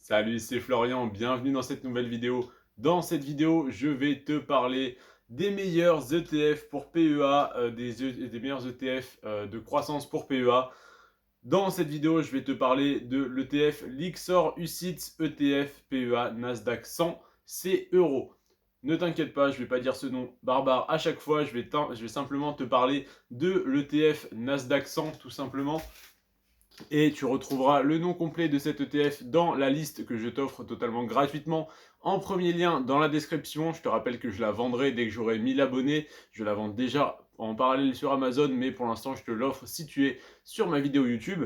Salut, c'est Florian, bienvenue dans cette nouvelle vidéo. Dans cette vidéo, je vais te parler des meilleurs ETF pour PEA, des meilleurs ETF de croissance pour PEA. Dans cette vidéo, je vais te parler de l'ETF Lixor UCITS ETF PEA Nasdaq 100, c'est euro. Ne t'inquiète pas, je ne vais pas dire ce nom barbare à chaque fois, je vais simplement te parler de l'ETF Nasdaq 100 tout simplement. Et tu retrouveras le nom complet de cet ETF dans la liste que je t'offre totalement gratuitement en premier lien dans la description. Je te rappelle que je la vendrai dès que j'aurai 1000 abonnés. Je la vends déjà en parallèle sur Amazon, mais pour l'instant, je te l'offre si tu es sur ma vidéo YouTube.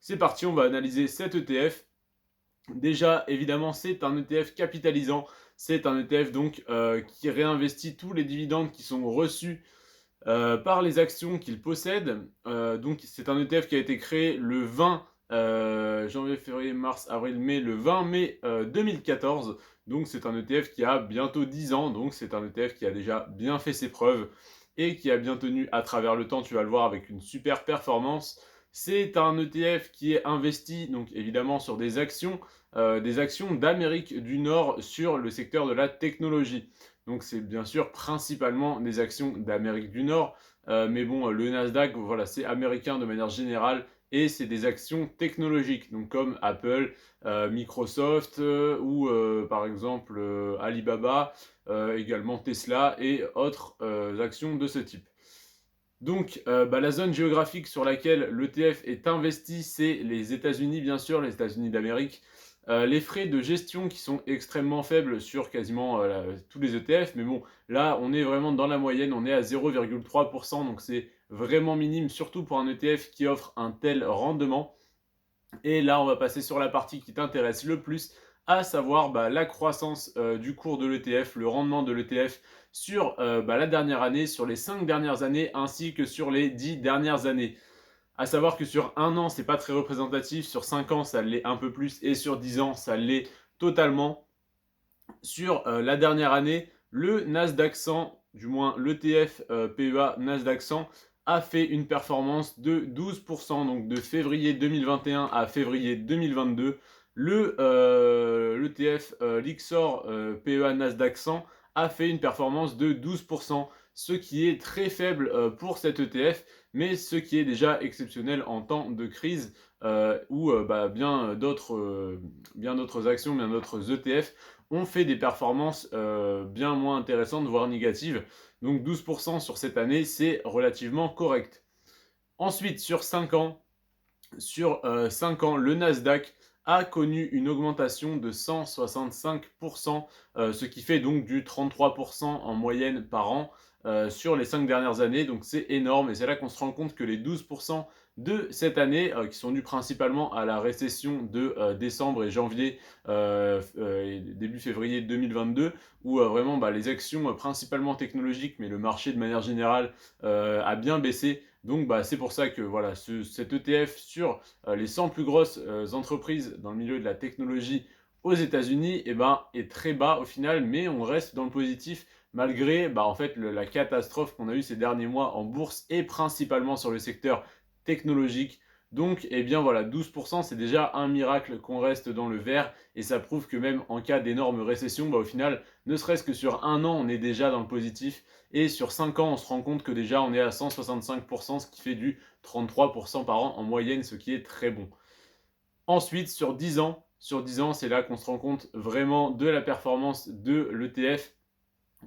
C'est parti, on va analyser cet ETF. Déjà, évidemment, c'est un ETF capitalisant. C'est un ETF donc qui réinvestit tous les dividendes qui sont reçus par les actions qu'il possède. Donc c'est un ETF qui a été créé le 20 janvier, février, mars, avril, mai, le 20 mai 2014. Donc c'est un ETF qui a bientôt 10 ans. Donc c'est un ETF qui a déjà bien fait ses preuves et qui a bien tenu à travers le temps. Tu vas le voir avec une super performance. C'est un ETF qui est investi donc évidemment sur des actions d'Amérique du Nord sur le secteur de la technologie. Donc c'est bien sûr principalement des actions d'Amérique du Nord, mais bon, le Nasdaq, voilà, c'est américain de manière générale et c'est des actions technologiques, donc comme Apple, Microsoft ou par exemple Alibaba, également Tesla et autres actions de ce type. Donc, la zone géographique sur laquelle l'ETF est investi, c'est les États-Unis, bien sûr, les États-Unis d'Amérique. Les frais de gestion qui sont extrêmement faibles sur quasiment tous les ETF, mais bon, là, on est vraiment dans la moyenne, on est à 0,3%, donc c'est vraiment minime, surtout pour un ETF qui offre un tel rendement. Et là, on va passer sur la partie qui t'intéresse le plus, à savoir la croissance du cours de l'ETF, le rendement de l'ETF sur la dernière année, sur les 5 dernières années, ainsi que sur les 10 dernières années. À savoir que sur un an, c'est pas très représentatif, sur 5 ans, ça l'est un peu plus, et sur 10 ans, ça l'est totalement. Sur la dernière année, le Nasdaq 100, du moins l'ETF PEA Nasdaq 100, a fait une performance de 12%, donc de février 2021 à février 2022. L'ETF Lixor PEA Nasdaq 100 a fait une performance de 12%, ce qui est très faible pour cet ETF, mais ce qui est déjà exceptionnel en temps de crise où bien d'autres actions, bien d'autres ETF ont fait des performances bien moins intéressantes, voire négatives. Donc 12% sur cette année, c'est relativement correct. Ensuite, sur 5 ans, le Nasdaq a connu une augmentation de 165%, ce qui fait donc du 33% en moyenne par an sur les 5 dernières années. Donc c'est énorme et c'est là qu'on se rend compte que les 12% de cette année, qui sont dus principalement à la récession de décembre et janvier, et début février 2022, où vraiment les actions principalement technologiques, mais le marché de manière générale a bien baissé. Donc c'est pour ça que voilà, cet ETF sur les 100 plus grosses entreprises dans le milieu de la technologie aux États-Unis est très bas au final, mais on reste dans le positif malgré en fait, la catastrophe qu'on a eue ces derniers mois en bourse et principalement sur le secteur technologique. Donc, voilà, 12%, c'est déjà un miracle qu'on reste dans le vert et ça prouve que même en cas d'énorme récession, au final, ne serait-ce que sur un an, on est déjà dans le positif et sur 5 ans, on se rend compte que déjà on est à 165%, ce qui fait du 33% par an en moyenne, ce qui est très bon. Ensuite, sur 10 ans, c'est là qu'on se rend compte vraiment de la performance de l'ETF.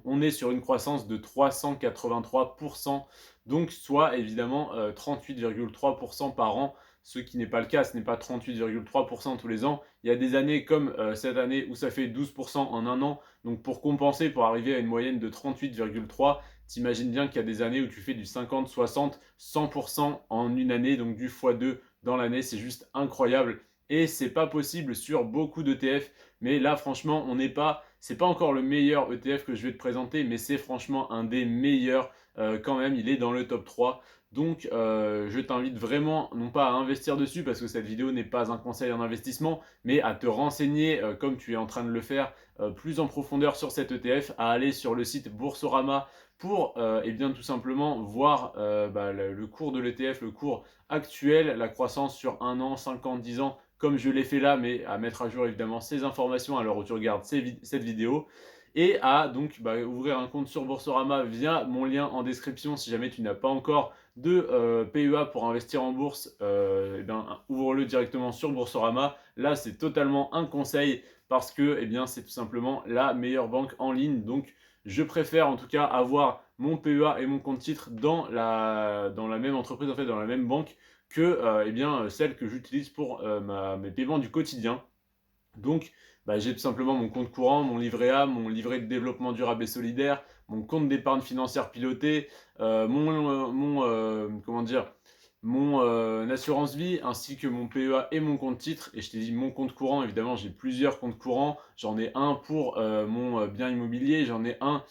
On est sur une croissance de 383%, donc soit évidemment 38,3% par an, ce qui n'est pas le cas, ce n'est pas 38,3% tous les ans. Il y a des années comme cette année où ça fait 12% en un an, donc pour compenser, pour arriver à une moyenne de 38,3%, t'imagines bien qu'il y a des années où tu fais du 50, 60, 100% en une année, donc du x2 dans l'année, c'est juste incroyable. Et c'est pas possible sur beaucoup d'ETF, mais là franchement, c'est pas encore le meilleur ETF que je vais te présenter, mais c'est franchement un des meilleurs quand même. Il est dans le top 3. Donc, je t'invite vraiment, non pas à investir dessus, parce que cette vidéo n'est pas un conseil en investissement, mais à te renseigner, comme tu es en train de le faire, plus en profondeur sur cet ETF, à aller sur le site Boursorama pour tout simplement voir le cours de l'ETF, le cours actuel, la croissance sur 1 an, 5 ans, 10 ans, comme je l'ai fait là, mais à mettre à jour évidemment ces informations à l'heure où tu regardes cette vidéo, et à donc ouvrir un compte sur Boursorama via mon lien en description si jamais tu n'as pas encore de PEA pour investir en bourse, eh bien, ouvre-le directement sur Boursorama. Là, c'est totalement un conseil parce que eh bien, c'est tout simplement la meilleure banque en ligne. Donc, je préfère en tout cas avoir mon PEA et mon compte titre dans la même entreprise, en fait, dans la même banque que eh bien, celle que j'utilise pour mes paiements du quotidien. Donc, j'ai tout simplement mon compte courant, mon livret A, mon livret de développement durable et solidaire, mon compte d'épargne financière piloté, comment dire, mon assurance vie, ainsi que mon PEA et mon compte titre. Et je t'ai dit mon compte courant, évidemment, j'ai plusieurs comptes courants. J'en ai un pour mon bien immobilier, j'en ai un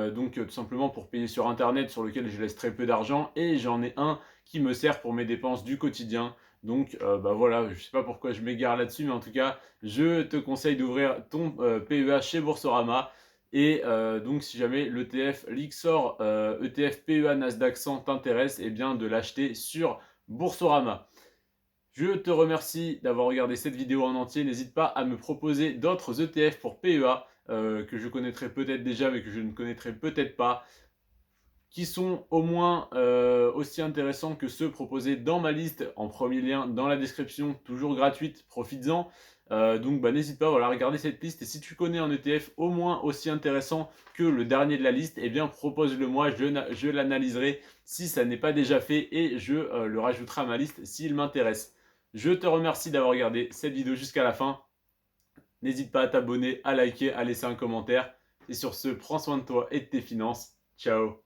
donc tout simplement pour payer sur Internet, sur lequel je laisse très peu d'argent, et j'en ai un qui me sert pour mes dépenses du quotidien. Donc voilà, je ne sais pas pourquoi je m'égare là-dessus, mais en tout cas, je te conseille d'ouvrir ton PEA chez Boursorama. Et donc, si jamais l'ETF Lixor ETF PEA Nasdaq 100 t'intéresse, eh bien de l'acheter sur Boursorama. Je te remercie d'avoir regardé cette vidéo en entier. N'hésite pas à me proposer d'autres ETF pour PEA que je connaîtrais peut-être déjà, mais que je ne connaîtrais peut-être pas, qui sont au moins aussi intéressants que ceux proposés dans ma liste en premier lien dans la description, toujours gratuite, profites-en. Donc n'hésite pas, voilà, à regarder cette liste, et si tu connais un ETF au moins aussi intéressant que le dernier de la liste, eh bien propose-le moi, je l'analyserai si ça n'est pas déjà fait, et je le rajouterai à ma liste s'il m'intéresse. Je te remercie d'avoir regardé cette vidéo jusqu'à la fin. N'hésite pas à t'abonner, à liker, à laisser un commentaire. Et sur ce, prends soin de toi et de tes finances. Ciao.